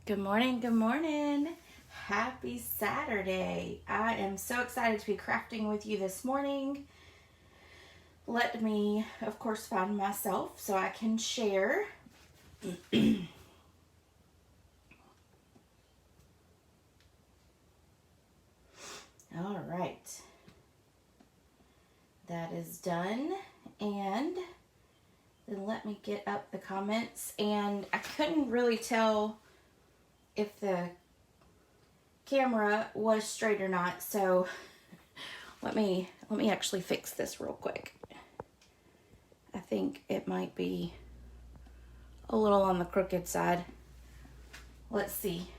Good morning, good morning. Happy Saturday. I am so excited to be crafting with you this morning. Let me, of course, find myself so I can share. All right. That is done. And then let me get up the comments. And I couldn't really tell if the camera was straight or not, so let me actually fix this real quick. I think it might be a little on the crooked side. Let's see.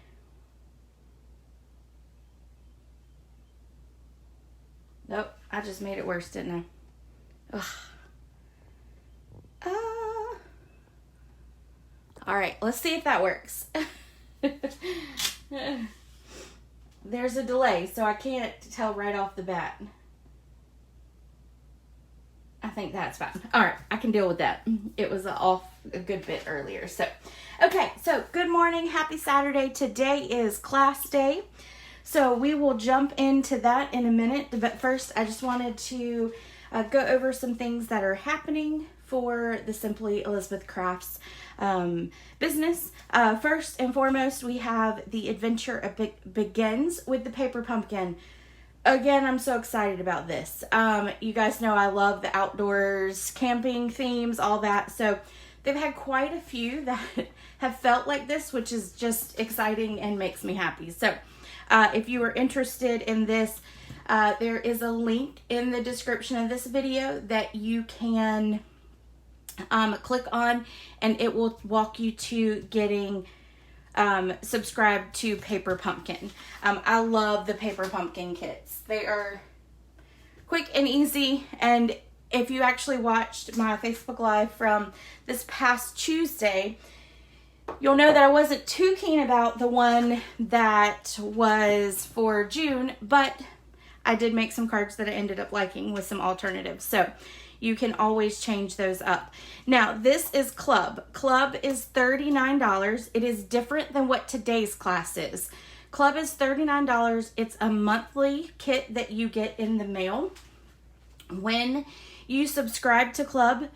Nope, I just made it worse, didn't I? Ugh. All right, let's see if that works. There's a delay, so I can't tell right off the bat. I think that's fine. All right, I can deal with that. It was off a good bit earlier. So, okay, so good morning. Happy Saturday. Today is class day. So we will jump into that in a minute. But first, I just wanted to go over some things that are happening for the Simply Elizabeth Crafts business. First and foremost, we have the adventure begins with the paper pumpkin. Again, I'm so excited about this. You guys know I love the outdoors, camping themes, all that. So they've had quite a few that have felt like this, which is just exciting and makes me happy. So if you are interested in this, there is a link in the description of this video that you can click on, and it will walk you to getting subscribed to Paper Pumpkin. I love the Paper Pumpkin kits. They are quick and easy, and if you actually watched my Facebook Live from this past Tuesday, you'll know that I wasn't too keen about the one that was for June, but I did make some cards that I ended up liking with some alternatives. So you can always change those up. Now, this is Club. Club is $39. It is different than what today's class is. Club is $39. It's a monthly kit that you get in the mail. When you subscribe to Club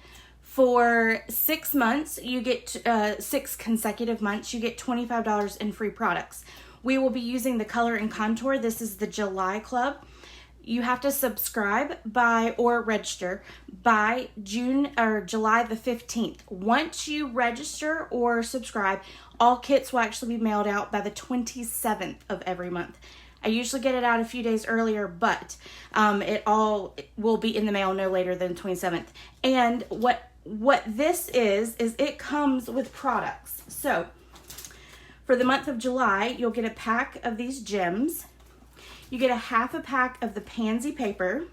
for 6 months, you get 6 consecutive months, you get $25 in free products. We will be using the Color and Contour. This is the July Club. You have to subscribe or register by June or July the 15th. Once you register or subscribe, all kits will actually be mailed out by the 27th of every month. I usually get it out a few days earlier, but it all will be in the mail no later than the 27th. And what this is it comes with products. So for the month of July, you'll get a pack of these gems. You get a half a pack of the pansy paper.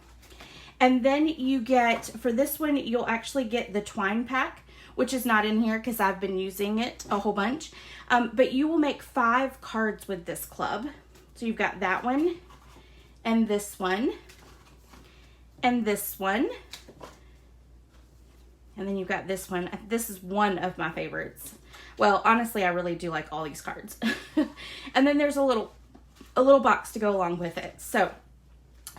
And then you get, for this one, you'll actually get the twine pack, which is not in here because I've been using it a whole bunch. But you will make 5 cards with this club. So you've got that one, and this one, and this one. And then you've got this one. This is one of my favorites. Well, honestly, I really do like all these cards. And then there's a little box to go along with it. So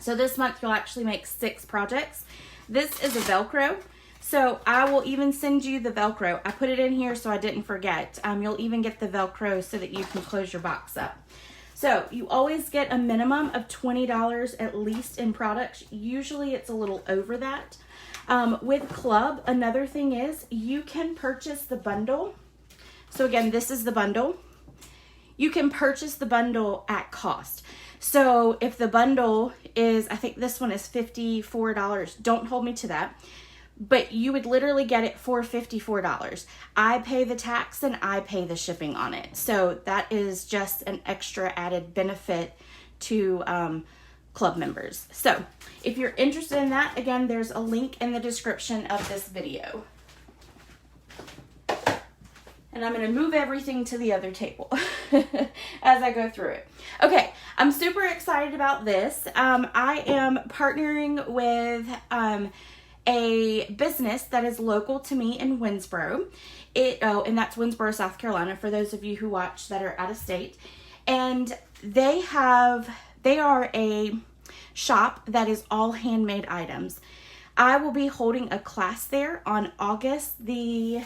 this month you'll actually make 6 projects. This is a Velcro. So I will even send you the Velcro. I put it in here so I didn't forget. You'll even get the Velcro so that you can close your box up. So you always get a minimum of $20 at least in products. Usually it's a little over that. With Club, another thing is you can purchase the bundle. So again, this is the bundle. You can purchase the bundle at cost. So if the bundle is, I think this one is $54. Don't hold me to that. But you would literally get it for $54. I pay the tax and I pay the shipping on it. So that is just an extra added benefit to club members. So if you're interested in that, again, there's a link in the description of this video. And I'm going to move everything to the other table as I go through it. Okay, I'm super excited about this. I am partnering with a business that is local to me in Winsboro. And that's Winsboro, South Carolina, for those of you who watch that are out of state. And they are a shop that is all handmade items. I will be holding a class there on August the,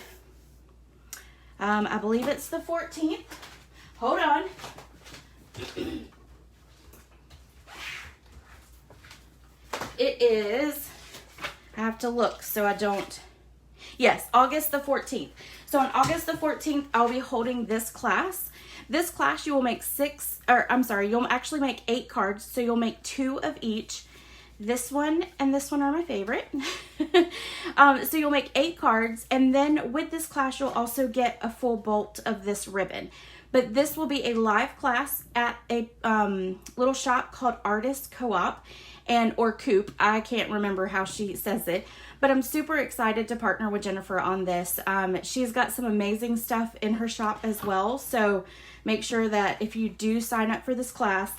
I believe it's the 14th. Hold on. It is, I have to look so I don't, yes, August the 14th. So on August the 14th, I'll be holding this class. This class, you will make you'll actually make 8 cards. So you'll make 2 of each. This one and this one are my favorite. So you'll make 8 cards. And then with this class, you'll also get a full bolt of this ribbon. But this will be a live class at a little shop called Artist Co-op or Coop. I can't remember how she says it. But I'm super excited to partner with Jennifer on this. She's got some amazing stuff in her shop as well. So make sure that if you do sign up for this class,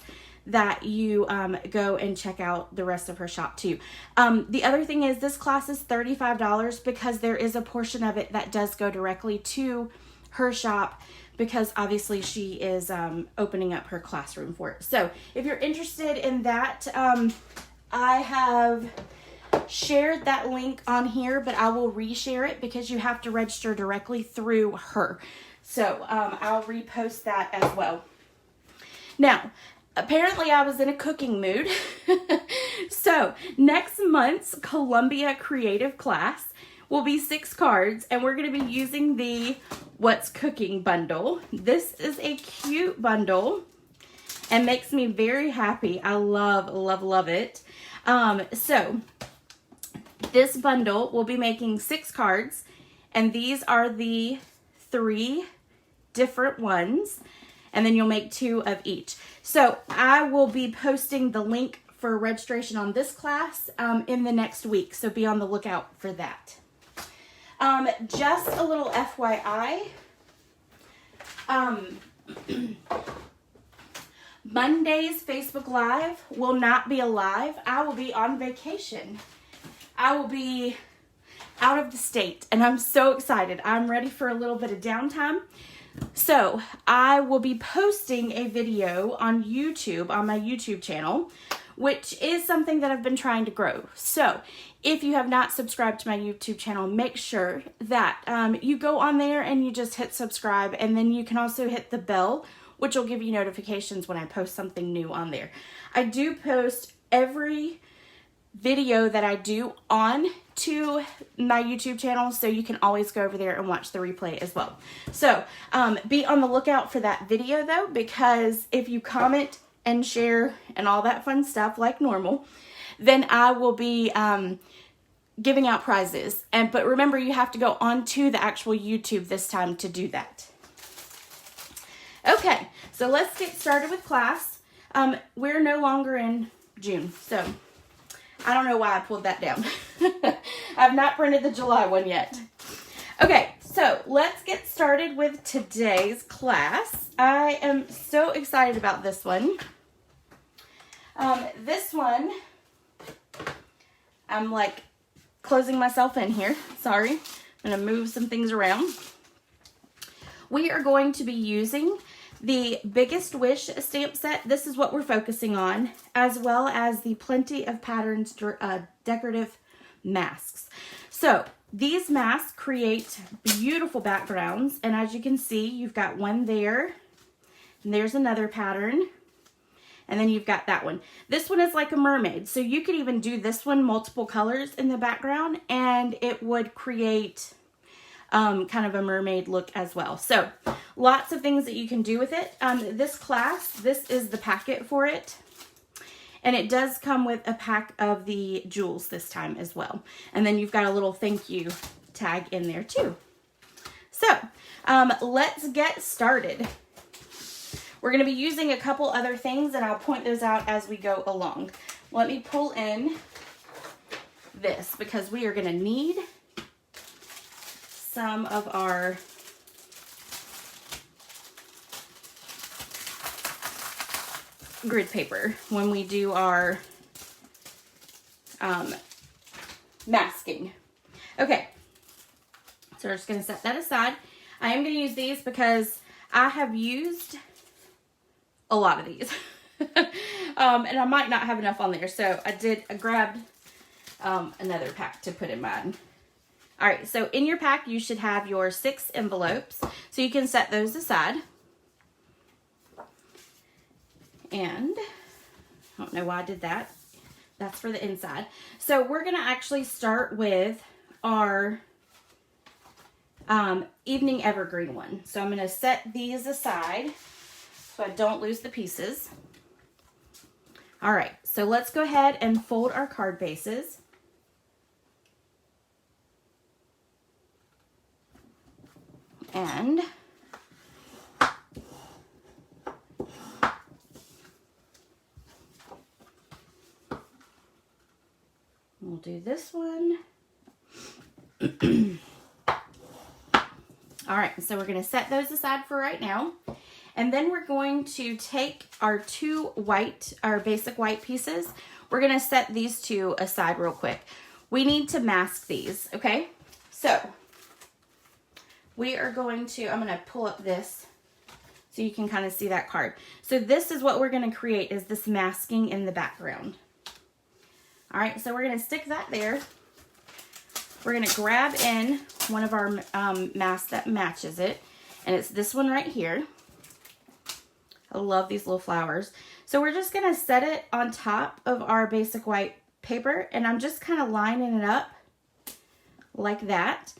that you go and check out the rest of her shop too. The other thing is this class is $35 because there is a portion of it that does go directly to her shop because obviously she is opening up her classroom for it. So if you're interested in that, I have shared that link on here, but I will reshare it because you have to register directly through her. So I'll repost that as well. Now, apparently I was in a cooking mood. So next month's Columbia Creative class will be 6 cards, and we're going to be using the What's Cooking bundle. This is a cute bundle and makes me very happy. I love, love, love it. So this bundle will be making 6 cards, and these are the 3 different ones, and then you'll make 2 of each. So I will be posting the link for registration on this class in the next week, so be on the lookout for that. Just a little FYI, Monday's Facebook Live will not be alive. I will be on vacation. I will be out of the state, and I'm so excited. I'm ready for a little bit of downtime. So I will be posting a video on YouTube, on my YouTube channel, which is something that I've been trying to grow. So if you have not subscribed to my YouTube channel, make sure that you go on there and you just hit subscribe, and then you can also hit the bell, which will give you notifications when I post something new on there. I do post every video that I do on to my YouTube channel, so you can always go over there and watch the replay as well. So be on the lookout for that video though, because if you comment and share and all that fun stuff like normal, then I will be giving out prizes. But remember, you have to go onto the actual YouTube this time to do that. Okay, so let's get started with class. We're no longer in June, so I don't know why I pulled that down. I've not printed the July one yet. Okay, so let's get started with today's class. I am so excited about this one. This one, I'm like closing myself in here. Sorry, I'm going to move some things around. We are going to be using the Biggest Wish stamp set. This is what we're focusing on, as well as the Plenty of Patterns decorative masks. So these masks create beautiful backgrounds, and as you can see, you've got one there, and there's another pattern, and then you've got that one. This one is like a mermaid, so you could even do this one multiple colors in the background, and it would create kind of a mermaid look as well. So lots of things that you can do with it. This class, this is the packet for it. And it does come with a pack of the jewels this time as well. And then you've got a little thank you tag in there too. So let's get started. We're going to be using a couple other things, and I'll point those out as we go along. Let me pull in this because we are going to need some of our grid paper when we do our masking. Okay, so we're just going to set that aside. I am going to use these because I have used a lot of these. And I might not have enough on there. So I grabbed another pack to put in mine. All right, so in your pack, you should have your 6 envelopes. So you can set those aside. And I don't know why I did that. That's for the inside. So we're going to actually start with our evening evergreen one. So I'm going to set these aside so I don't lose the pieces. All right, so let's go ahead and fold our card bases. And we'll do this one. All right, so we're going to set those aside for right now. And then we're going to take our 2 our basic white pieces. We're going to set these 2 aside real quick. We need to mask these, okay? So we are going to, I'm going to pull up this so you can kind of see that card. So this is what we're going to create, is this masking in the background. All right, so we're going to stick that there. We're going to grab in one of our masks that matches it, and it's this one right here. I love these little flowers. So we're just going to set it on top of our basic white paper, and I'm just kind of lining it up like that.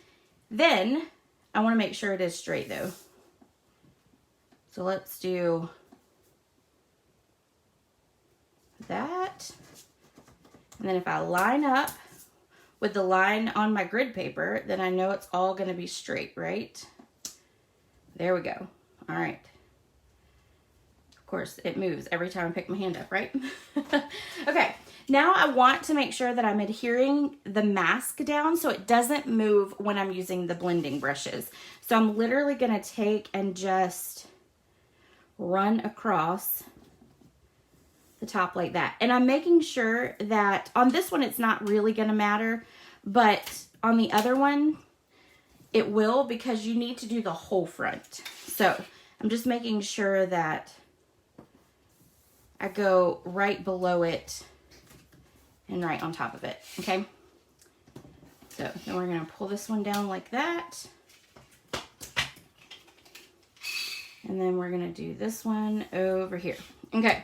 Then I want to make sure it is straight though. So let's do that. And then if I line up with the line on my grid paper, then I know it's all going to be straight, right? There we go. All right. Of course, it moves every time I pick my hand up, right? Okay, now I want to make sure that I'm adhering the mask down so it doesn't move when I'm using the blending brushes. So I'm literally going to take and just run across the top like that. And I'm making sure that on this one, it's not really going to matter, but on the other one, it will, because you need to do the whole front. So I'm just making sure that I go right below it and right on top of it, okay? So then we're gonna pull this one down like that. And then we're gonna do this one over here. Okay,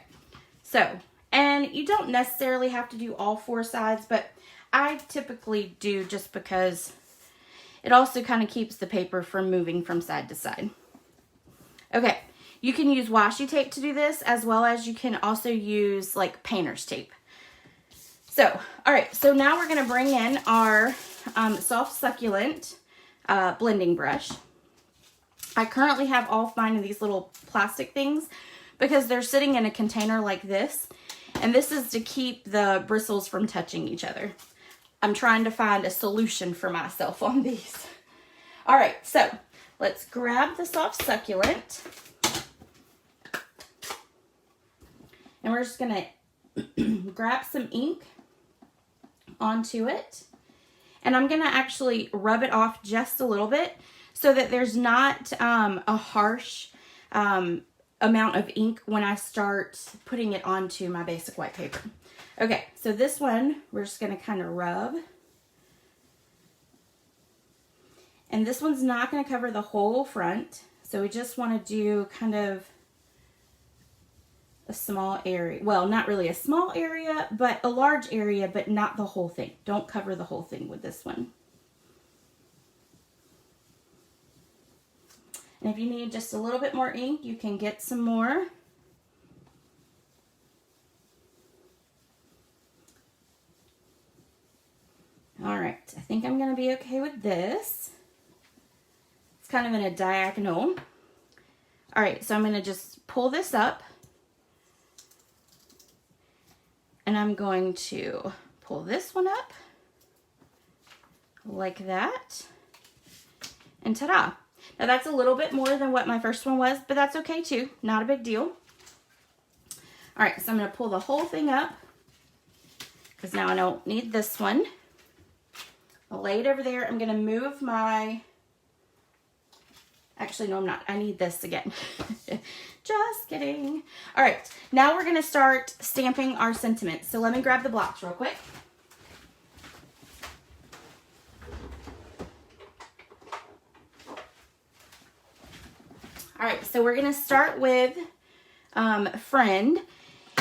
so, and you don't necessarily have to do all 4 sides, but I typically do just because it also kind of keeps the paper from moving from side to side. Okay. You can use washi tape to do this, as well as you can also use like painter's tape. So, all right, so now we're gonna bring in our soft succulent blending brush. I currently have all of mine in these little plastic things because they're sitting in a container like this. And this is to keep the bristles from touching each other. I'm trying to find a solution for myself on these. All right, so let's grab the soft succulent. And we're just going to grab some ink onto it. And I'm going to actually rub it off just a little bit so that there's not a harsh amount of ink when I start putting it onto my basic white paper. Okay, so this one, we're just going to kind of rub. And this one's not going to cover the whole front. So we just want to do kind of a small area. Well, not really a small area, but a large area, but not the whole thing. Don't cover the whole thing with this one. And if you need just a little bit more ink, you can get some more. All right, I think I'm gonna be okay with this. It's kind of in a diagonal. All right, so I'm gonna just pull this up. And I'm going to pull this one up like that. And ta-da. Now that's a little bit more than what my first one was, but that's okay too. Not a big deal. All right, so I'm going to pull the whole thing up because now I don't need this one. I'll lay it over there. I'm going to move my, actually, no, I'm not. I need this again. Just kidding. All right, now we're going to start stamping our sentiments. So let me grab the blocks real quick. All right, so we're going to start with friend,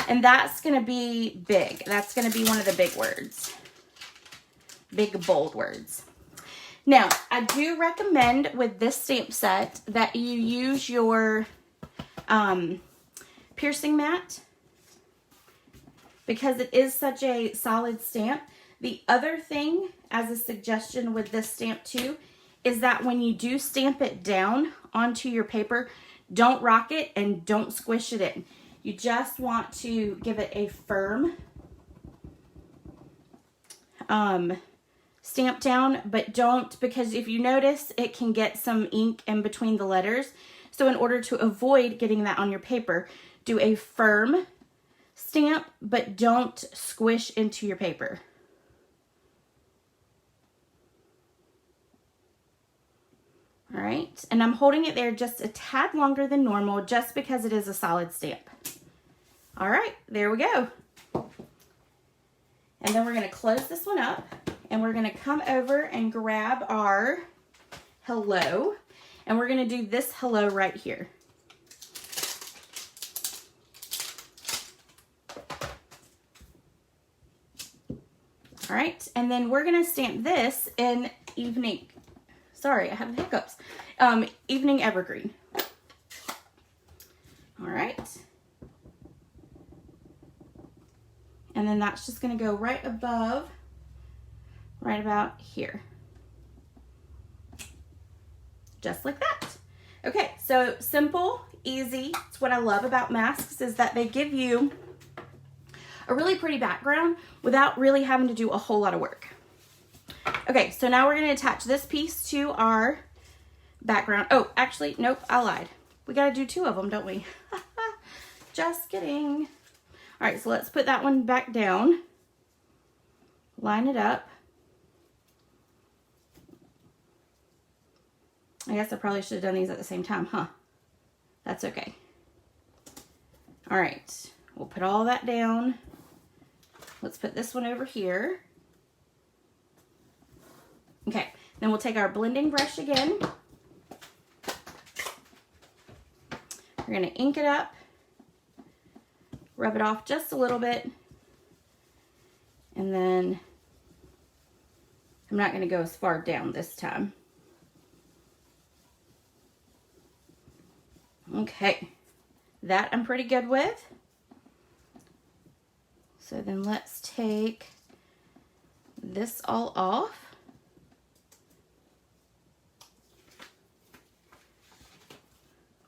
and that's going to be big. That's going to be one of the big words. Big, bold words. Now, I do recommend with this stamp set that you use your piercing mat because it is such a solid stamp. The other thing, as a suggestion with this stamp too, is that when you do stamp it down onto your paper, don't rock it and don't squish it in. You just want to give it a firm stamp down, but don't, because if you notice, it can get some ink in between the letters. So in order to avoid getting that on your paper, do a firm stamp, but don't squish into your paper. All right, and I'm holding it there just a tad longer than normal just because it is a solid stamp. All right, there we go. And then we're going to close this one up, and we're going to come over and grab our hello, and we're going to do this hello right here. All right, and then we're going to stamp this in evening. Sorry, I have hiccups. Evening evergreen. All right. And then that's just going to go right above, right about here. Just like that. Okay, so simple, easy. It's what I love about masks is that they give you a really pretty background without really having to do a whole lot of work. Okay, so now we're going to attach this piece to our background. Oh, actually, nope, I lied. We got to do two of them, don't we? Just kidding. All right, so let's put that one back down. Line it up. I guess I probably should have done these at the same time, huh? That's okay. All right, we'll put all that down. Let's put this one over here. Okay, then we'll take our blending brush again. We're going to ink it up, rub it off just a little bit, and then I'm not going to go as far down this time. Okay, that I'm pretty good with. So then let's take this all off.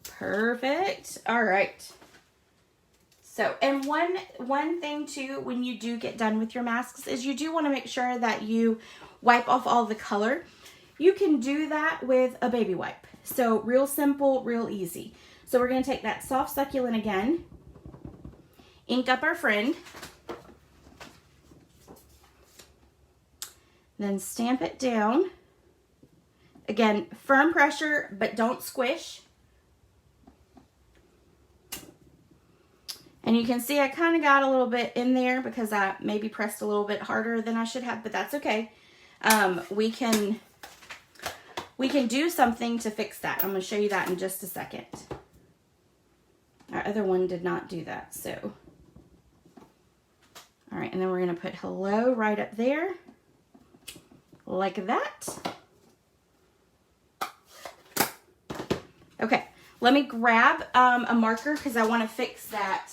Perfect. All right. So, and one thing too, when you do get done with your masks is you do want to make sure that you wipe off all the color. You can do that with a baby wipe. So real simple, real easy. So we're going to take that soft succulent again, ink up our friend, then stamp it down. Again, firm pressure, but don't squish. And you can see I kind of got a little bit in there because I maybe pressed a little bit harder than I should have, but that's okay. We can do something to fix that. I'm going to show you that in just a second. Our other one did not do that, so. All right, and then we're going to put hello right up there, like that. Okay, let me grab a marker because I want to fix that.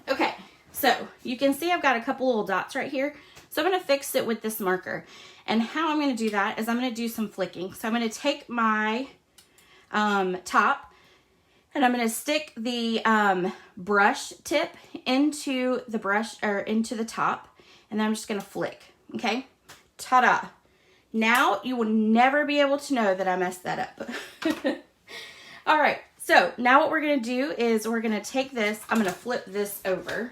Okay, so you can see I've got a couple little dots right here. So I'm going to fix it with this marker. And how I'm going to do that is I'm going to do some flicking. So I'm going to take my top and I'm going to stick the brush tip into the brush or into the top. And then I'm just going to flick. Okay. Ta-da. Now you will never be able to know that I messed that up. All right. So now what we're going to do is we're going to take this. I'm going to flip this over.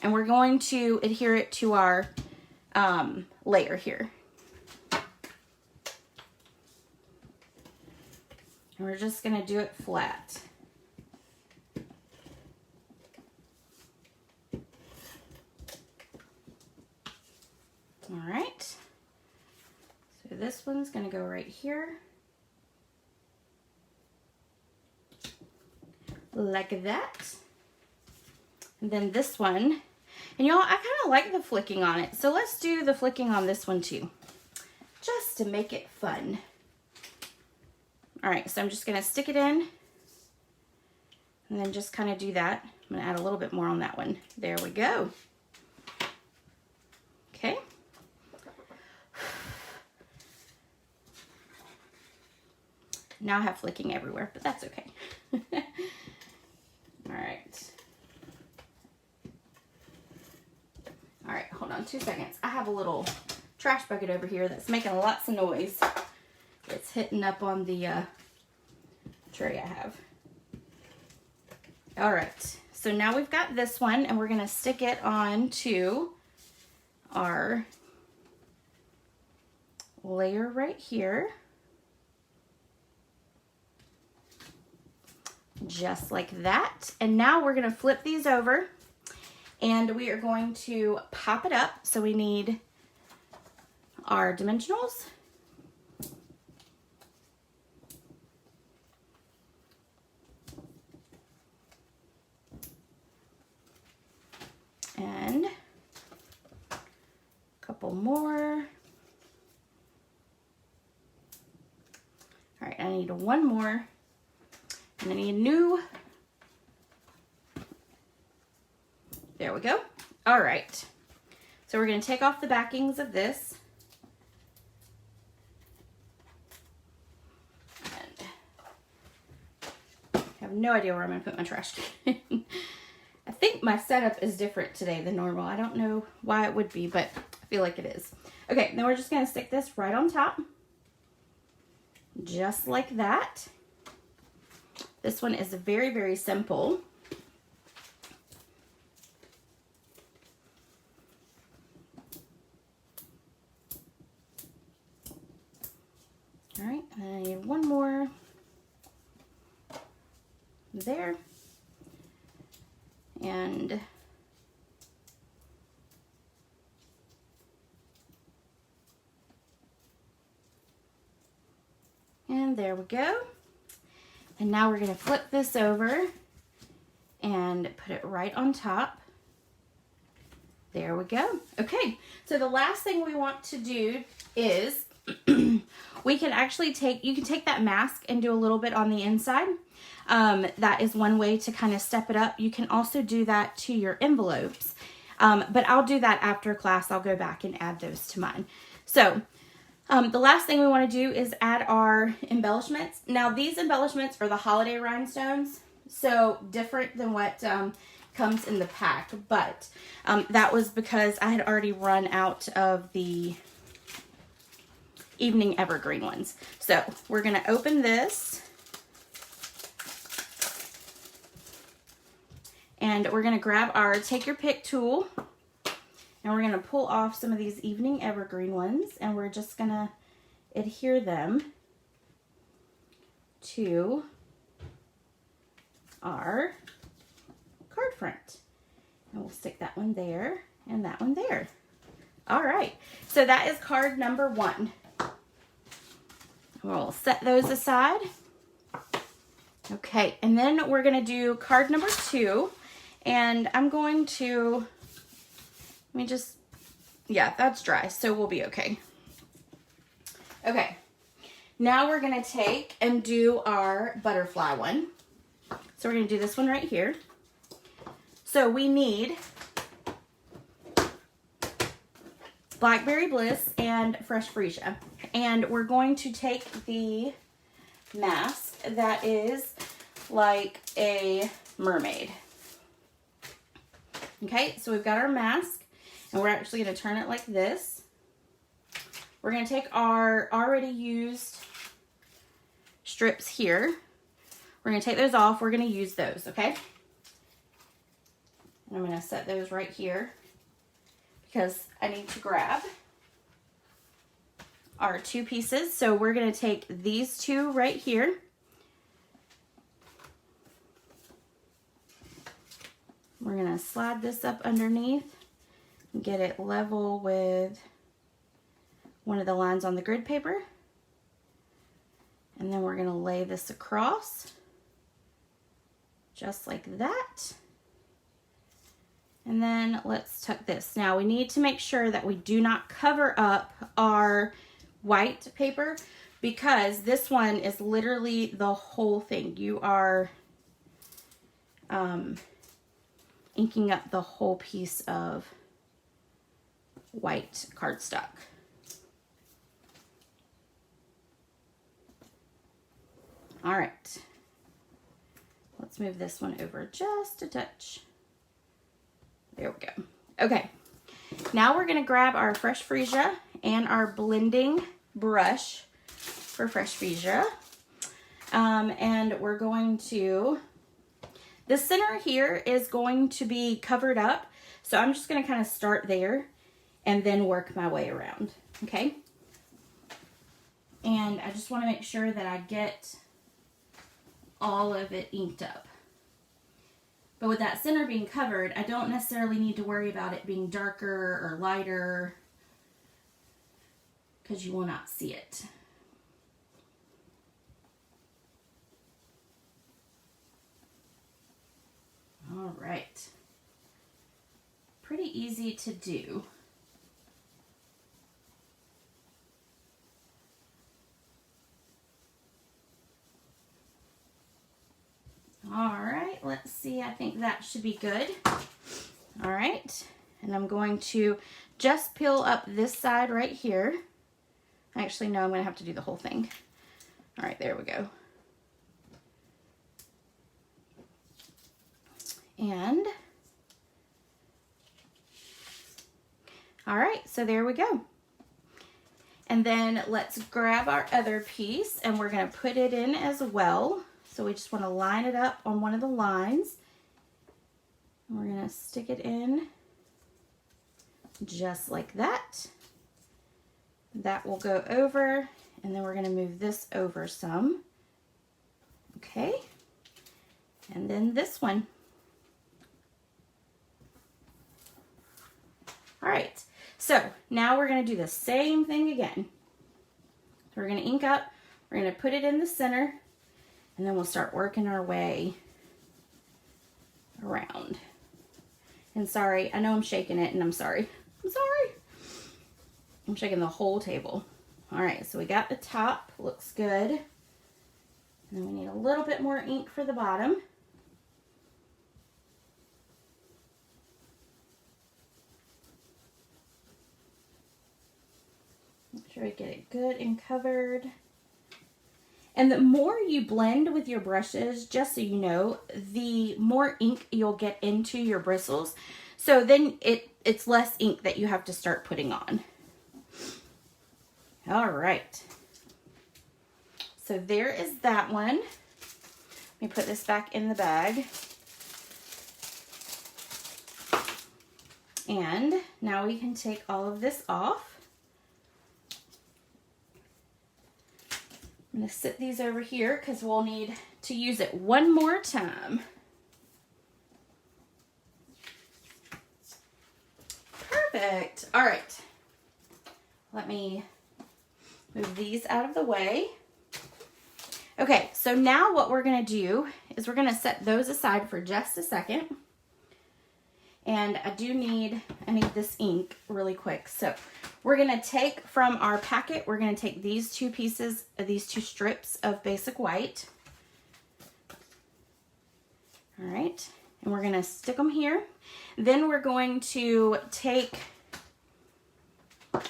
and we're going to adhere it to our layer here. And we're just going to do it flat. All right. So this one's going to go right here. Like that. And then this one. And y'all, I kind of like the flicking on it. So let's do the flicking on this one too. Just to make it fun. All right, so I'm just going to stick it in. And then just kind of do that. I'm going to add a little bit more on that one. There we go. Okay. Now I have flicking everywhere, but that's okay. All right. All right, hold on 2 seconds. I have a little trash bucket over here that's making lots of noise. It's hitting up on the tray I have. All right, so now we've got this one, and we're gonna stick it on to our layer right here. Just like that. And now we're gonna flip these over, and we are going to pop it up. So we need our dimensionals. And a couple more. All right, I need one more. And I need a new. There we go. All right. So we're going to take off the backings of this. And I have no idea where I'm going to put my trash can. I think my setup is different today than normal. I don't know why it would be, but I feel like it is. Okay, then we're just going to stick this right on top. Just like that. This one is very, very simple. All right, and I need one more there. And there we go. And now we're going to flip this over and put it right on top. There we go. Okay, so the last thing we want to do is we can actually you can take that mask and do a little bit on the inside. That is one way to kind of step it up. You can also do that to your envelopes. But I'll do that after class. I'll go back and add those to mine. So the last thing we want to do is add our embellishments. Now these embellishments are the holiday rhinestones, so different than what comes in the pack, but that was because I had already run out of the evening evergreen ones. So we're going to open this, and we're going to grab our take your pick tool. And we're going to pull off some of these evening evergreen ones, and we're just going to adhere them to our card front. And we'll stick that one there and that one there. All right, so that is card number 1. We'll set those aside. Okay, and then we're going to do card number 2, and I'm going to... Let me just, yeah, that's dry, so we'll be okay. Okay, now we're gonna take and do our butterfly one. So we're gonna do this one right here. So we need Blackberry Bliss and Fresh Freesia. And we're going to take the mask that is like a mermaid. Okay, so we've got our mask. And we're actually going to turn it like this. We're going to take our already used strips here. We're going to take those off. We're going to use those, okay? And I'm going to set those right here because I need to grab our 2 pieces. So we're going to take these 2 right here. We're going to slide this up underneath and get it level with one of the lines on the grid paper. And then we're going to lay this across just like that. And then let's tuck this. Now we need to make sure that we do not cover up our white paper because this one is literally the whole thing. You are inking up the whole piece of white cardstock. All right, let's move this one over just a touch. There we go. Okay, now we're gonna grab our Fresh Freesia and our blending brush for Fresh Freesia. And we're going to, the center here is going to be covered up. So I'm just gonna kind of start there and then work my way around, okay? And I just wanna make sure that I get all of it inked up. But with that center being covered, I don't necessarily need to worry about it being darker or lighter because you will not see it. All right. Pretty easy to do. All right, let's see. I think that should be good. All right, and I'm going to just peel up this side right here. Actually, no, I'm going to have to do the whole thing. All right, there we go. And, all right, so there we go. And then let's grab our other piece and we're going to put it in as well. So we just want to line it up on one of the lines. And we're going to stick it in just like that. That will go over, and then we're going to move this over some. Okay. And then this one. All right. So now we're going to do the same thing again. So we're going to ink up. We're going to put it in the center. And then we'll start working our way around. And sorry, I know I'm shaking it and I'm sorry. I'm sorry. I'm shaking the whole table. All right, so we got the top, looks good. And then we need a little bit more ink for the bottom. Make sure we get it good and covered. And the more you blend with your brushes, just so you know, the more ink you'll get into your bristles. So then it's less ink that you have to start putting on. All right. So there is that one. Let me put this back in the bag. And now we can take all of this off. I'm going to sit these over here because we'll need to use it one more time. Perfect. All right. Let me move these out of the way. Okay, so now what we're going to do is we're going to set those aside for just a second. And I need this ink really quick. So we're going to take from our packet, we're going to take these 2 pieces, these 2 strips of basic white. All right, and we're going to stick them here. Then we're going to take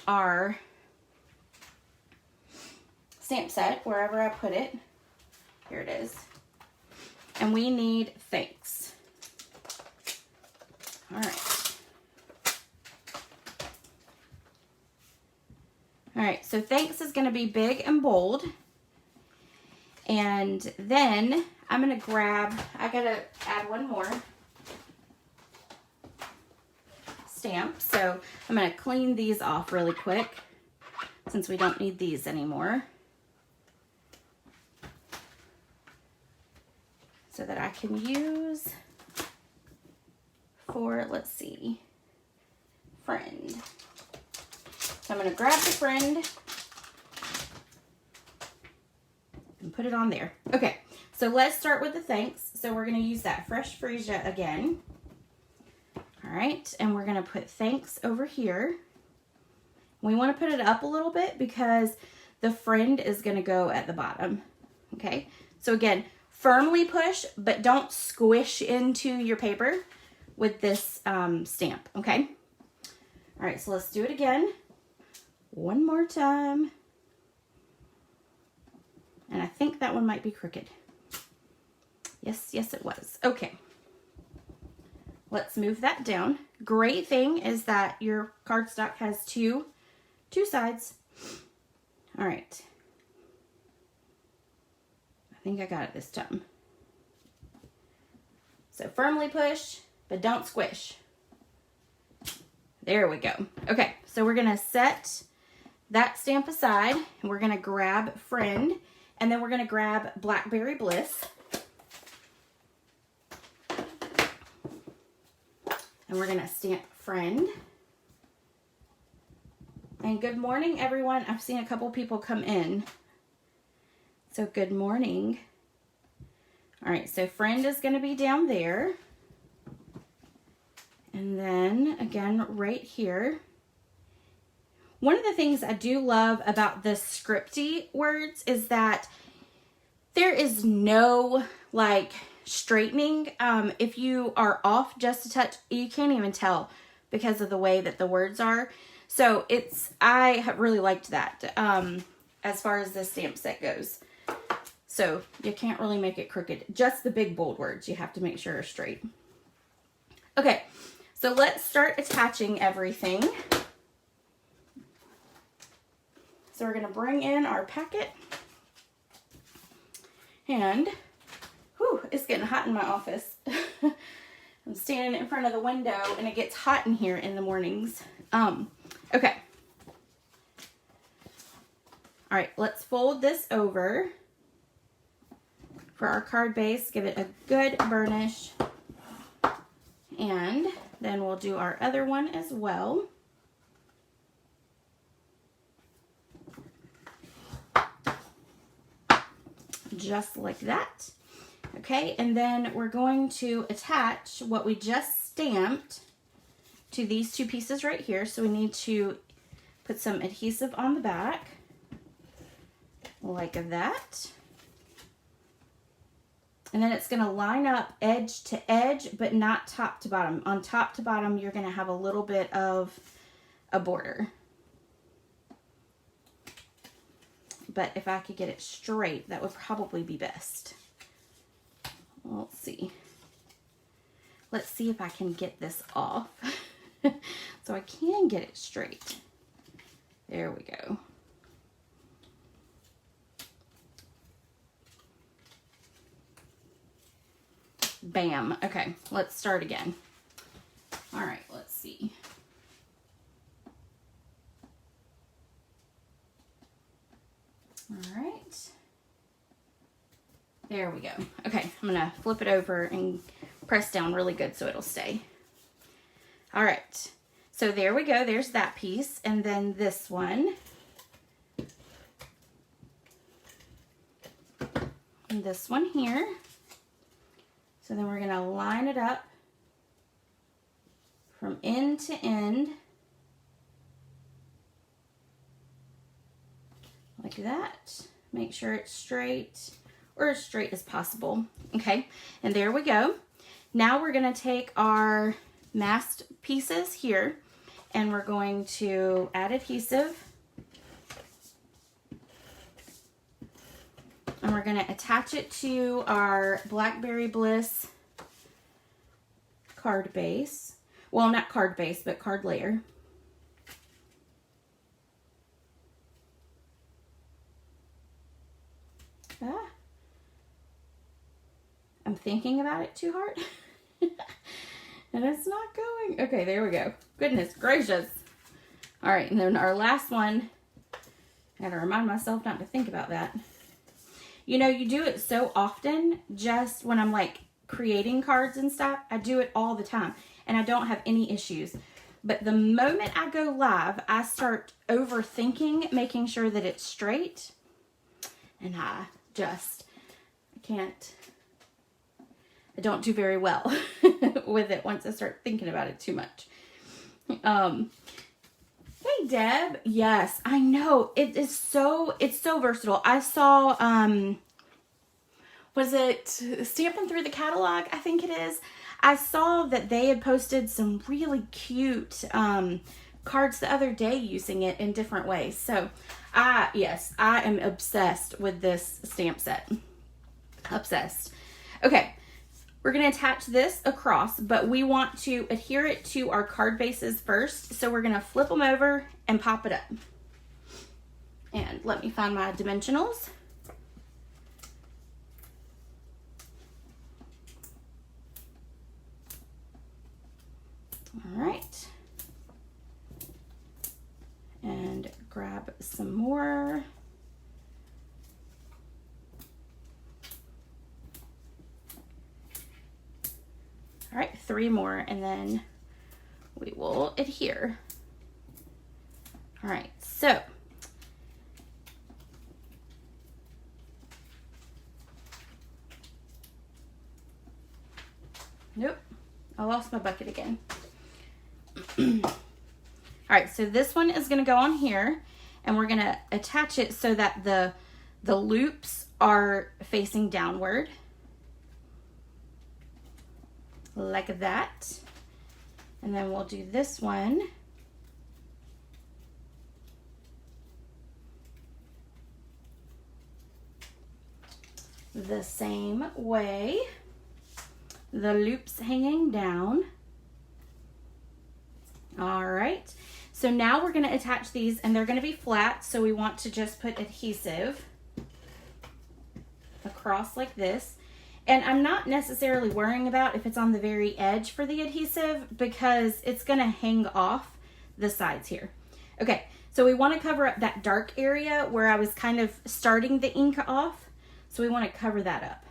our stamp set, wherever I put it. Here it is. And we need thanks. All right. All right, so thanks is going to be big and bold. And then I'm going to grab, I got to add one more. stamp. So I'm going to clean these off really quick since we don't need these anymore, so that I can use for, let's see, friend. So I'm going to grab the friend and put it on there. Okay, so let's start with the thanks. So we're going to use that fresh freesia again. All right, and we're going to put thanks over here. We want to put it up a little bit because the friend is going to go at the bottom. Okay, so again, firmly push, but don't squish into your paper with this stamp, okay? All right, so let's do it again. One more time. And I think that one might be crooked. Yes, yes it was. Okay. Let's move that down. Great thing is that your cardstock has two sides. All right. I think I got it this time. So firmly push, but don't squish. There we go. Okay, so we're gonna set that stamp aside, and we're gonna grab friend, and then we're gonna grab Blackberry Bliss. And we're gonna stamp friend. And good morning, everyone. I've seen a couple people come in. So good morning. All right, so friend is gonna be down there. And then again, right here. One of the things I do love about the scripty words is that there is no like straightening. If you are off just a touch, you can't even tell because of the way that the words are. So I have really liked that as far as the stamp set goes. So you can't really make it crooked. Just the big bold words you have to make sure are straight. Okay, so let's start attaching everything. So we're gonna bring in our packet, and whew, it's getting hot in my office. I'm standing in front of the window and it gets hot in here in the mornings. Okay. All right, let's fold this over for our card base. Give it a good burnish. And then we'll do our other one as well. Just like that. Okay, and then we're going to attach what we just stamped to these two pieces right here. So we need to put some adhesive on the back, like that. And then it's gonna line up edge to edge, but not top to bottom. On top to bottom, you're gonna have a little bit of a border. But if I could get it straight, that would probably be best. Let's see. Let's see if I can get this off. So I can get it straight. There we go. Bam. Okay, let's start again. All right, let's see. All right. There we go. Okay, I'm gonna flip it over and press down really good so it'll stay. All right, so there we go. There's that piece, and then this one. And this one here. So then we're gonna line it up from end to end. Like that. Make sure it's straight, or as straight as possible. Okay, and there we go. Now we're gonna take our masked pieces here, and we're going to add adhesive. And we're gonna attach it to our Blackberry Bliss card base. Well, not card base, but card layer. I'm thinking about it too hard. And it's not going. Okay, there we go. Goodness gracious. All right, and then our last one. I gotta remind myself not to think about that. You know, you do it so often, just when I'm like creating cards and stuff. I do it all the time, and I don't have any issues. But the moment I go live, I start overthinking, making sure that it's straight. And I don't do very well with it once I start thinking about it too much. Hey Deb, yes, I know, it's so versatile. I saw, was it Stampin' Through the Catalog, I think it is. I saw that they had posted some really cute cards the other day using it in different ways. So yes, I am obsessed with this stamp set. Obsessed. Okay, we're going to attach this across, but we want to adhere it to our card bases first. So we're going to flip them over and pop it up. And let me find my dimensionals. All right. And grab some more. All right, 3 more, and then we will adhere. All right, so nope, I lost my bucket again. All right, so this one is going to go on here, and we're going to attach it so that the loops are facing downward. Like that. And then we'll do this one. The same way. The loops hanging down. All right. So now we're going to attach these, and they're going to be flat. So we want to just put adhesive across like this. And I'm not necessarily worrying about if it's on the very edge for the adhesive, because it's going to hang off the sides here. Okay, so we want to cover up that dark area where I was kind of starting the ink off. So we want to cover that up.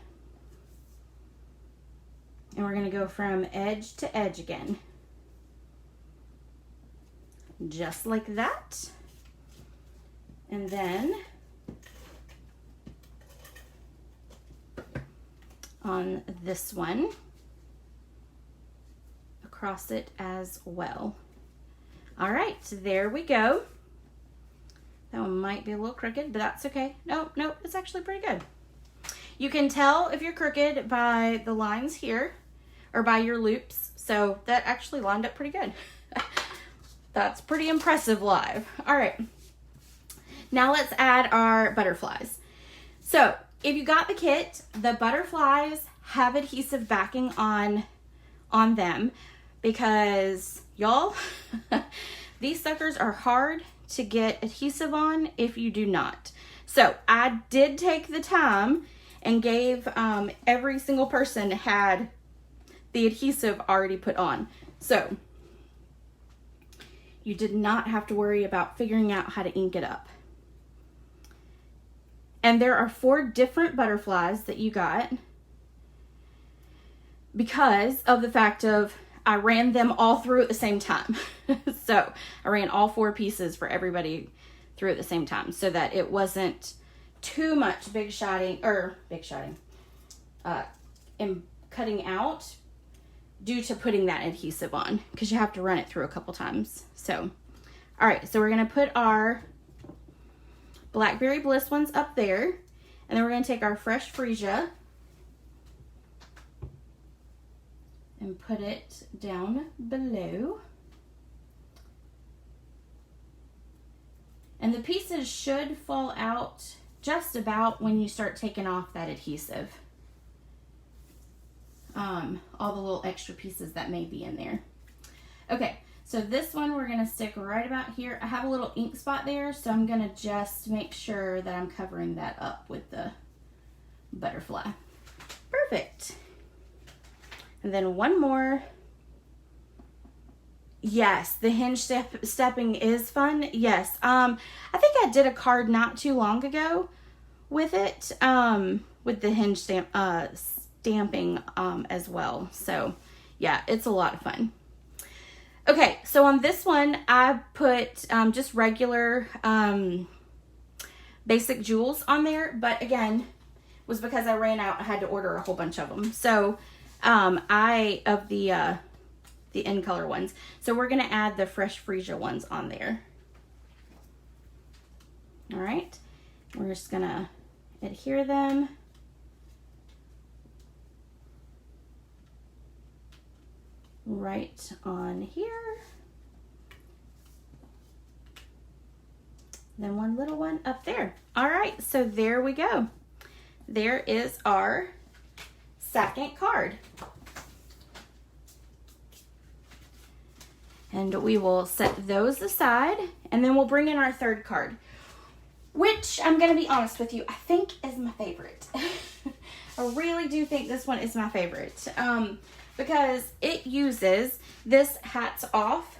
And we're going to go from edge to edge again. Just like that. And then on this one, across it as well. All right, so there we go. That one might be a little crooked, but that's okay. No, it's actually pretty good. You can tell if you're crooked by the lines here, or by your loops. So that actually lined up pretty good. That's pretty impressive live. All right, now let's add our butterflies. So if you got the kit, the butterflies have adhesive backing on them, because y'all, these suckers are hard to get adhesive on if you do not. So I did take the time and gave every single person had the adhesive already put on. So you did not have to worry about figuring out how to ink it up. And there are 4 different butterflies that you got because of the fact of I ran them all through at the same time. So I ran all 4 pieces for everybody through at the same time, so that it wasn't too much in cutting out due to putting that adhesive on, because you have to run it through a couple times. So, all right, so we're gonna put our Blackberry Bliss ones up there, and then we're gonna take our Fresh Freesia and put it down below. And the pieces should fall out just about when you start taking off that adhesive. All the little extra pieces that may be in there. Okay, so this one we're gonna stick right about here. I have a little ink spot there, so I'm gonna just make sure that I'm covering that up with the butterfly. Perfect. And then one more Yes, the hinge stepping is fun. Yes. I think I did a card not too long ago with it, with the hinge stamping as well. So yeah, it's a lot of fun. Okay, so on this one, I put just regular basic jewels on there, but again, was because I ran out. I had to order a whole bunch of them. So of the in color ones. So we're gonna add the fresh freesia ones on there. All right, we're just gonna adhere them. Right on here. Then one little one up there. All right, so there we go. There is our second card. And we will set those aside, and then we'll bring in our third card, which I'm going to be honest with you, I think is my favorite. I really do think this one is my favorite because it uses this hats off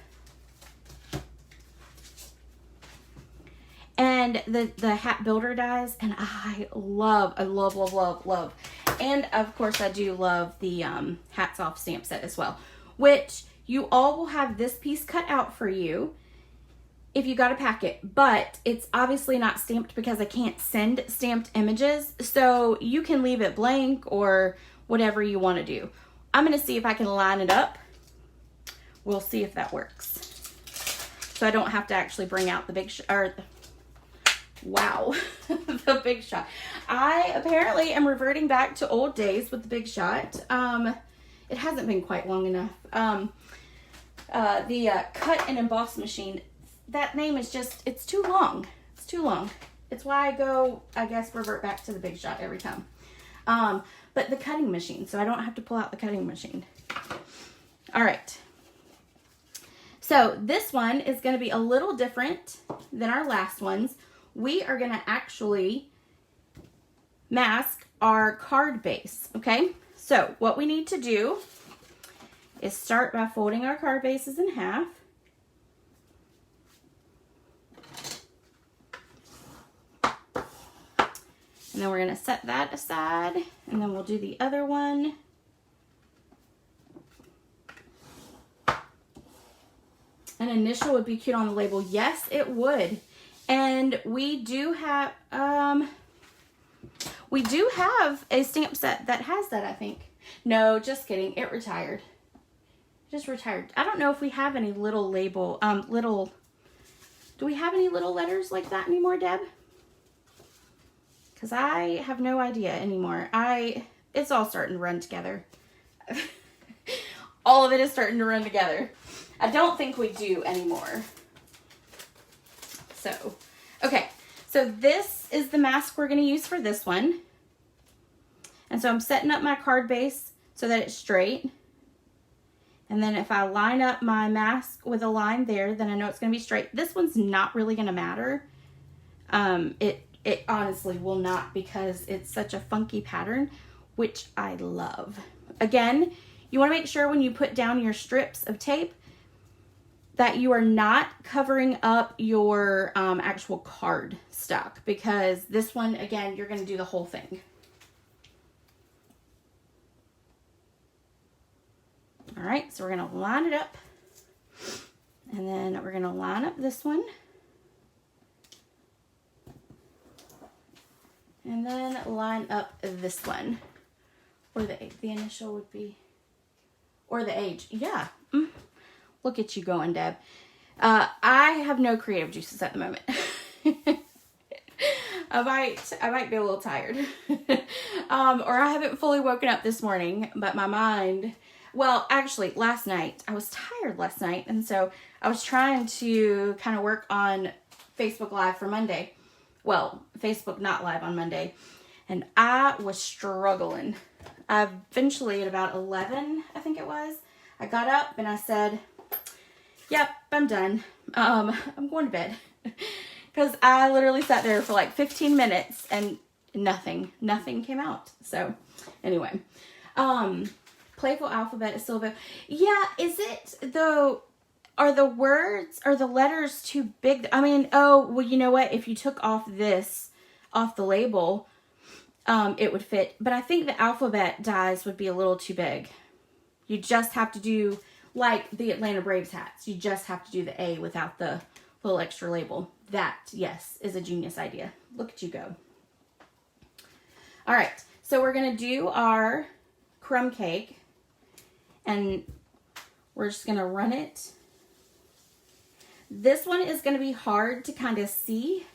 and the hat builder dies, and I love. And of course I do love the hats off stamp set as well, which you all will have this piece cut out for you if you got a packet, but it's obviously not stamped because I can't send stamped images, so you can leave it blank or whatever you want to do. I'm going to see if I can line it up. We'll see if that works. So I don't have to actually bring out the big wow, the Big Shot. I apparently am reverting back to old days with the Big Shot. It hasn't been quite long enough. The cut and emboss machine, that name is just, it's too long. It's too long. It's why I guess, revert back to the Big Shot every time. But the cutting machine, so I don't have to pull out the cutting machine. All right. So this one is going to be a little different than our last ones. We are going to actually mask our card base, okay? So what we need to do is start by folding our card bases in half. And then we're going to set that aside, and then we'll do the other one. An initial would be cute on the label. Yes, it would. And we do have a stamp set that has that, I think. No, just kidding. It retired. Just retired. I don't know if we have any little label, do we have any little letters like that anymore, Deb? Because I have no idea anymore. It's all starting to run together. All of it is starting to run together. I don't think we do anymore. So, okay. So this is the mask we're going to use for this one. And so I'm setting up my card base so that it's straight. And then if I line up my mask with a line there, then I know it's going to be straight. This one's not really going to matter. It honestly will not, because it's such a funky pattern, which I love. Again, you want to make sure when you put down your strips of tape that you are not covering up your actual card stock, because this one, again, you're going to do the whole thing. All right, so we're going to line it up, and then we're going to line up this one, and then line up this one, or the initial would be, or the age. Yeah. Look at you going, Deb. I have no creative juices at the moment. I might be a little tired. Or I haven't fully woken up this morning, but my mind, well, actually last night, I was tired last night. And so I was trying to kind of work on Facebook Live for Monday. Well, Facebook not live on Monday. And I was struggling. Eventually at about 11, I think it was, I got up and I said, yep, I'm done. I'm going to bed. Because I literally sat there for like 15 minutes and nothing came out. So anyway, Playful Alphabet is still available. Yeah, is it though? are the words, are the letters too big? I mean, oh, well, you know what? If you took off this, off the label, it would fit. But I think the alphabet dies would be a little too big. You just have to do, like the Atlanta Braves hats, you just have to do the A without the little extra label. That, yes, is a genius idea. Look at you go. All right, so we're going to do our crumb cake, and we're just going to run it. This one is going to be hard to kind of see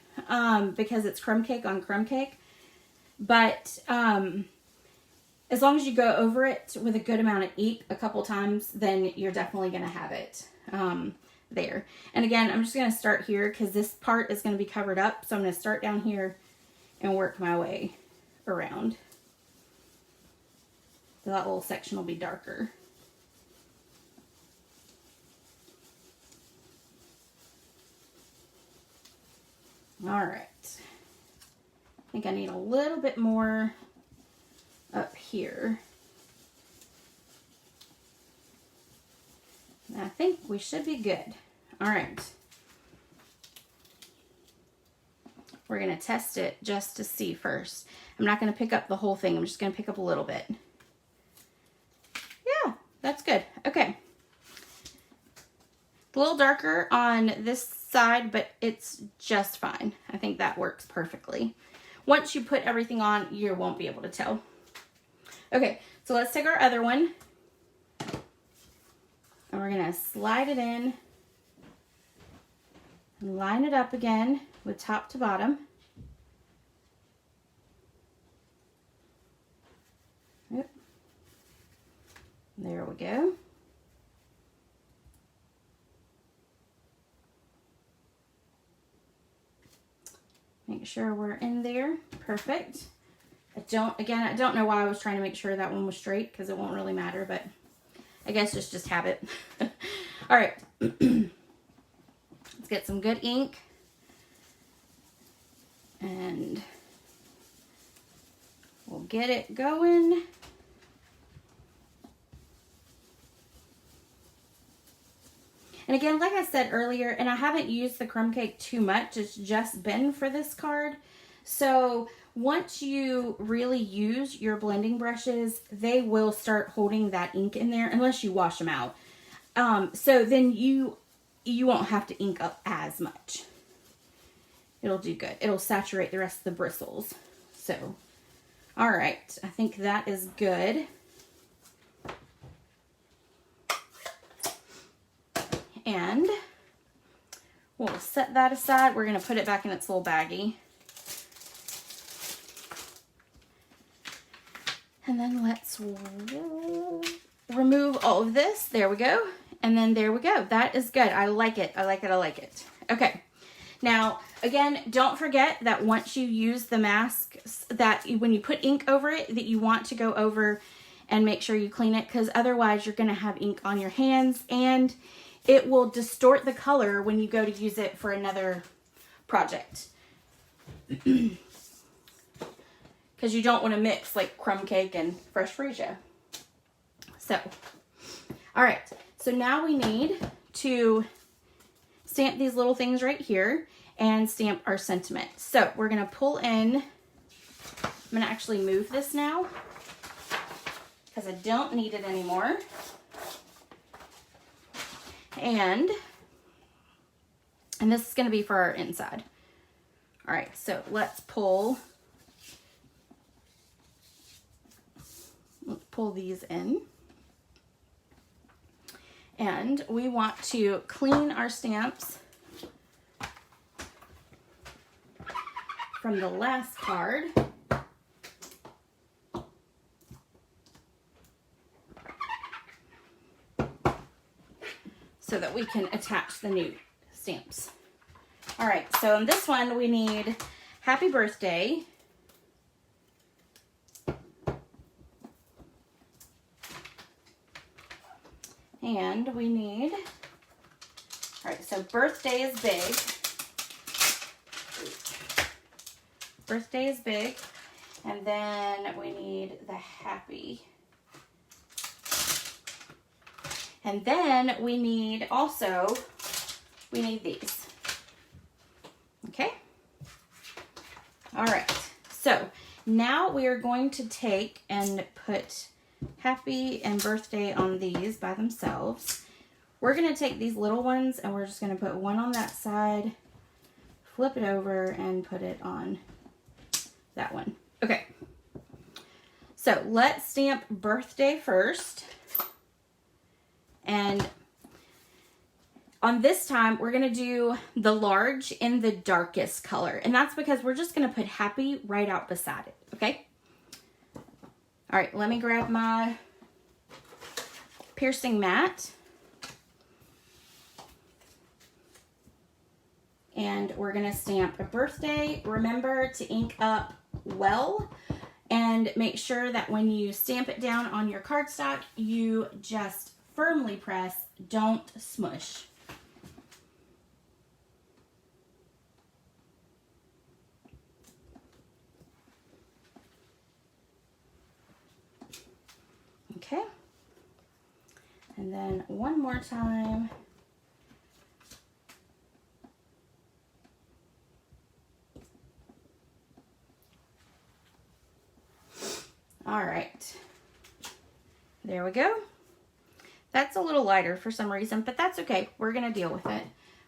because it's crumb cake on crumb cake, but as long as you go over it with a good amount of ink a couple times, then you're definitely going to have it there. And again, I'm just going to start here because this part is going to be covered up, so I'm going to start down here and work my way around. So that little section will be darker. All right. I think I need a little bit more up here. And I think we should be good. All right. We're going to test it just to see first. I'm not going to pick up the whole thing. I'm just going to pick up a little bit. Yeah, that's good. Okay. A little darker on this side, but it's just fine. I think that works perfectly. Once you put everything on, you won't be able to tell. Okay, so let's take our other one. And we're going to slide it in. And line it up again with top to bottom. Yep. There we go. Make sure we're in there. Perfect. I don't know why I was trying to make sure that one was straight because it won't really matter, but I guess it's just habit. All right. Let's get some good ink. And we'll get it going. And again, like I said earlier, and I haven't used the crumb cake too much, it's just been for this card. So once you really use your blending brushes, they will start holding that ink in there unless you wash them out. So then you won't have to ink up as much. It'll do good. It'll saturate the rest of the bristles. So, all right, I think that is good. And we'll set that aside. We're going to put it back in its little baggie. And then let's remove all of this. There we go. And then there we go. That is good. I like it. I like it. I like it. Okay. Now, again, don't forget that once you use the mask, that when you put ink over it, that you want to go over and make sure you clean it, because otherwise you're going to have ink on your hands and it will distort the color when you go to use it for another project. Because you don't want to mix like crumb cake and fresh freesia. So, all right. So now we need to stamp these little things right here and stamp our sentiment. So we're going to pull in. I'm going to actually move this now because I don't need it anymore. And this is going to be for our inside. All right, so let's pull these in. And we want to clean our stamps from the last card. So that we can attach the new stamps. All right, so in this one we need happy birthday. And we need, all right, so birthday is big. Birthday is big. And then we need the happy. And then we need these. Okay. All right. So now we are going to take and put happy and birthday on these by themselves. We're going to take these little ones and we're just going to put one on that side, flip it over, and put it on that one. Okay. So let's stamp birthday first. And on this time, we're going to do the large in the darkest color. And that's because we're just going to put happy right out beside it. Okay. All right. Let me grab my piercing mat. And we're going to stamp a birthday. Remember to ink up well. And make sure that when you stamp it down on your cardstock, you just firmly press, don't smush. Okay. And then one more time. All right, there we go. That's a little lighter for some reason, but that's okay. We're gonna deal with it.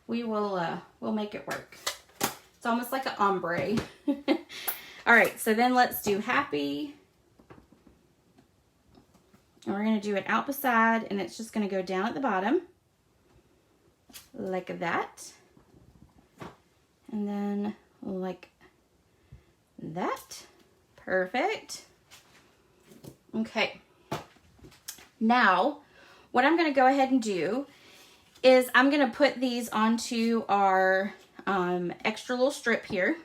We'll make it work. It's almost like an ombre. All right, so then let's do happy. And we're gonna do it out beside, and it's just gonna go down at the bottom like that. And then like that. Perfect. Okay, now what I'm going to go ahead and do is I'm going to put these onto our extra little strip here.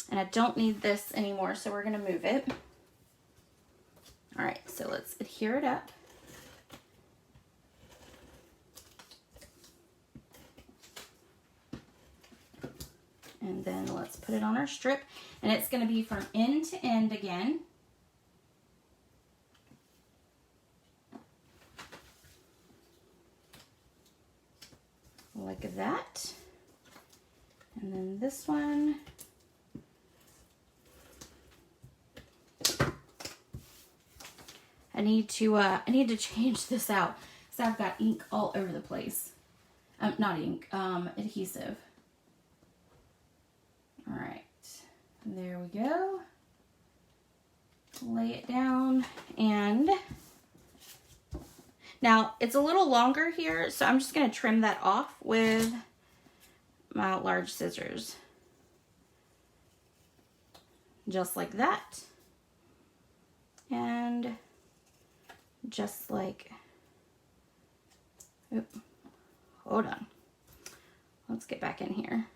And I don't need this anymore, so we're going to move it. All right, so let's adhere it up. And then let's put it on our strip. And it's going to be from end to end again. Like that. And then this one. I need to change this out because I've got ink all over the place. Not ink, adhesive. All right, there we go. Lay it down, and now it's a little longer here, so I'm just going to trim that off with my large scissors. Just like that. And just like, oops, hold on. Let's get back in here.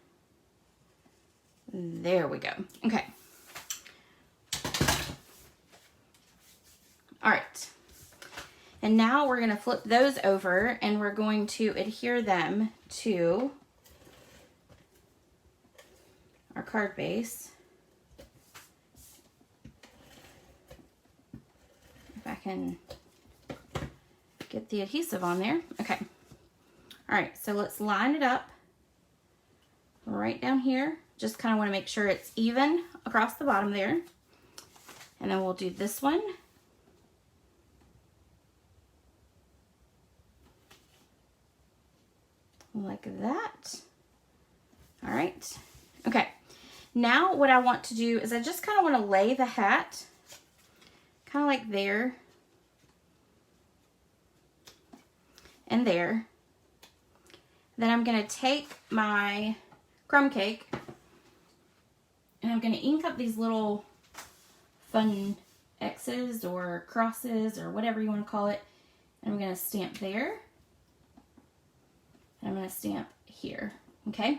There we go. Okay. All right. And now we're going to flip those over and we're going to adhere them to our card base. If I can get the adhesive on there. Okay. All right. So let's line it up right down here. Just kind of want to make sure it's even across the bottom there. And then we'll do this one. Like that. All right. Okay. Now what I want to do is I just kind of want to lay the hat kind of like there and there. Then I'm going to take my crumb cake and I'm going to ink up these little fun X's or crosses or whatever you want to call it. And I'm going to stamp there. And I'm going to stamp here. Okay.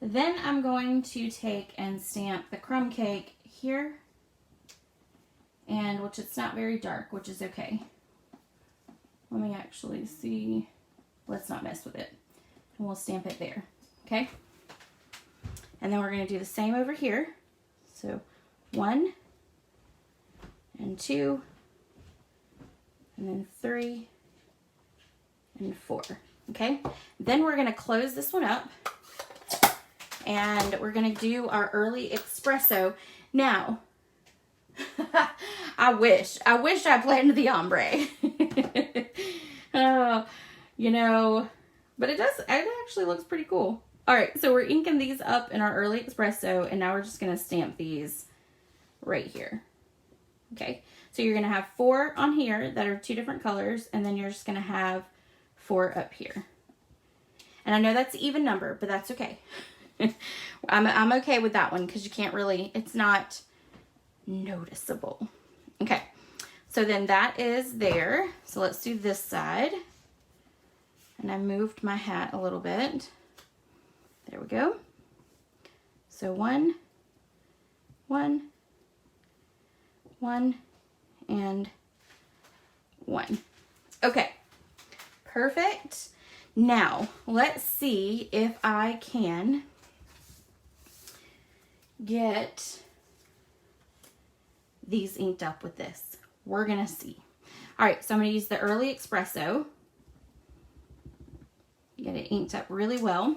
Then I'm going to take and stamp the crumb cake here. And which it's not very dark, which is okay. Let me actually see. Let's not mess with it. And we'll stamp it there. Okay. And then we're going to do the same over here. So 1 and 2 and then 3 and 4. Okay, then we're going to close this one up, and we're going to do our early espresso. Now, I wish I planned the ombre. You know, but it actually looks pretty cool. All right, so we're inking these up in our early espresso, and now we're just going to stamp these right here. Okay, so you're going to have 4 on here that are 2 different colors, and then you're just going to have 4 up here. And I know that's an even number, but that's okay. I'm okay with that one because you can't really, it's not noticeable. Okay, so then that is there. So let's do this side. And I moved my hat a little bit. There we go. So 1, 1, 1, and 1. Okay, perfect. Now, let's see if I can get these inked up with this. We're gonna see. All right, so I'm gonna use the early espresso. Get it inked up really well.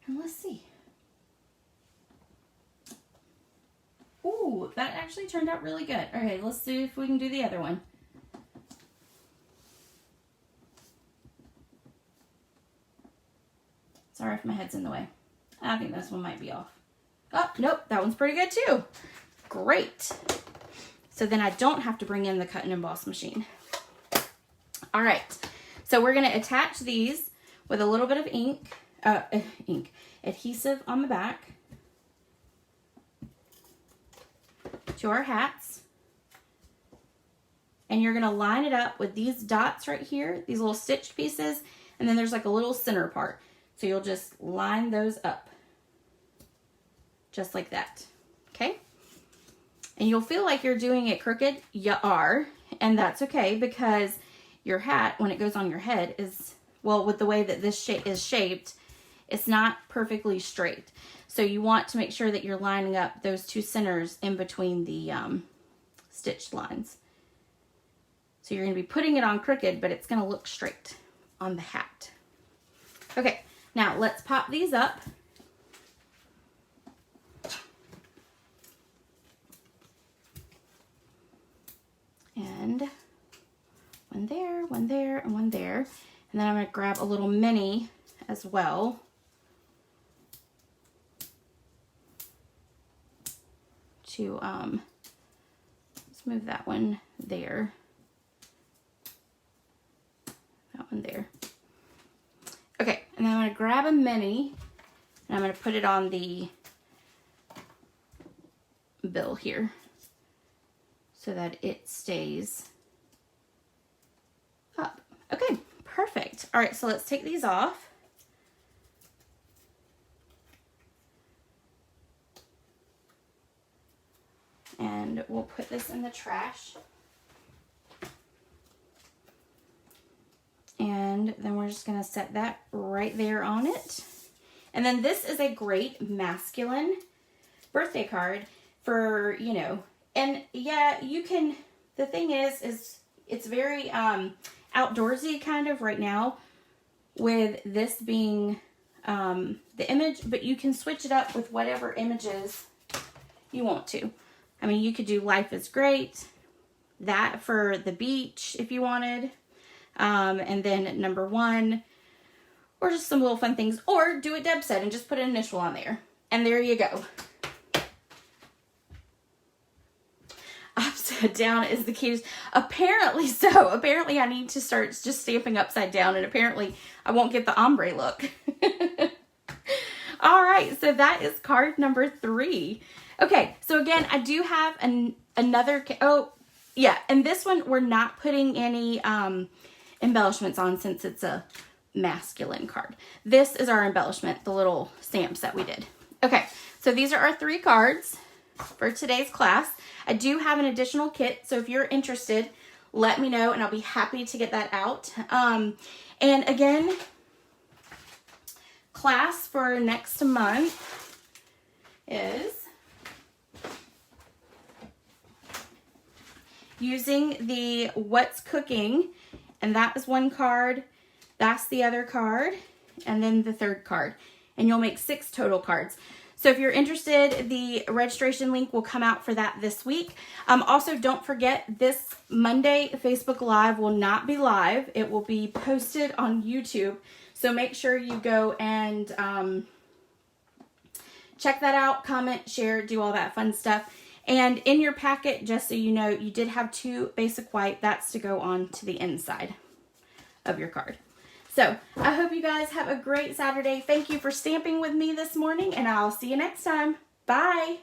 And let's see. Ooh, that actually turned out really good. Okay, let's see if we can do the other one. Sorry if my head's in the way. I think this one might be off. Oh, nope, that one's pretty good too. Great. So then I don't have to bring in the cut and emboss machine. All right, so we're gonna attach these with a little bit of adhesive on the back to our hats. And you're gonna line it up with these dots right here, these little stitched pieces, and then there's like a little center part. So you'll just line those up, just like that, okay? And you'll feel like you're doing it crooked. You are, and that's okay because your hat, when it goes on your head, is, well, with the way that this shape is shaped, it's not perfectly straight. So you want to make sure that you're lining up those 2 centers in between the stitched lines. So you're going to be putting it on crooked, but it's going to look straight on the hat. Okay, now let's pop these up. And one there, one there, and one there. And then I'm going to grab a little mini as well. To, let's move that one there. That one there. Okay, and then I'm going to grab a mini, and I'm going to put it on the bill here so that it stays up. Okay, perfect. All right, so let's take these off. And we'll put this in the trash. And then we're just gonna set that right there on it. And then this is a great masculine birthday card for, you know, and yeah, you can, the thing is it's very outdoorsy kind of right now with this being the image, but you can switch it up with whatever images you want to. I mean, you could do Life is Great, that for the beach if you wanted, and then number 1, or just some little fun things, or do what Deb said and just put an initial on there. And there you go. Upside down is the cutest. Apparently so. Apparently I need to start just stamping upside down, and apparently I won't get the ombre look. All right, so that is card number 3. Okay, so again, I do have another, oh, yeah, and this one we're not putting any embellishments on since it's a masculine card. This is our embellishment, the little stamps that we did. Okay, so these are our 3 cards for today's class. I do have an additional kit, so if you're interested, let me know, and I'll be happy to get that out. And again, class for next month using the What's Cooking, and that is one card, that's the other card, and then the third card. And you'll make 6 total cards. So if you're interested, the registration link will come out for that this week. Also, don't forget, this Monday Facebook Live will not be live. It will be posted on YouTube. So make sure you go and check that out, comment, share, do all that fun stuff. And in your packet, just so you know, you did have 2 basic white. That's to go on to the inside of your card. So I hope you guys have a great Saturday. Thank you for stamping with me this morning, and I'll see you next time. Bye.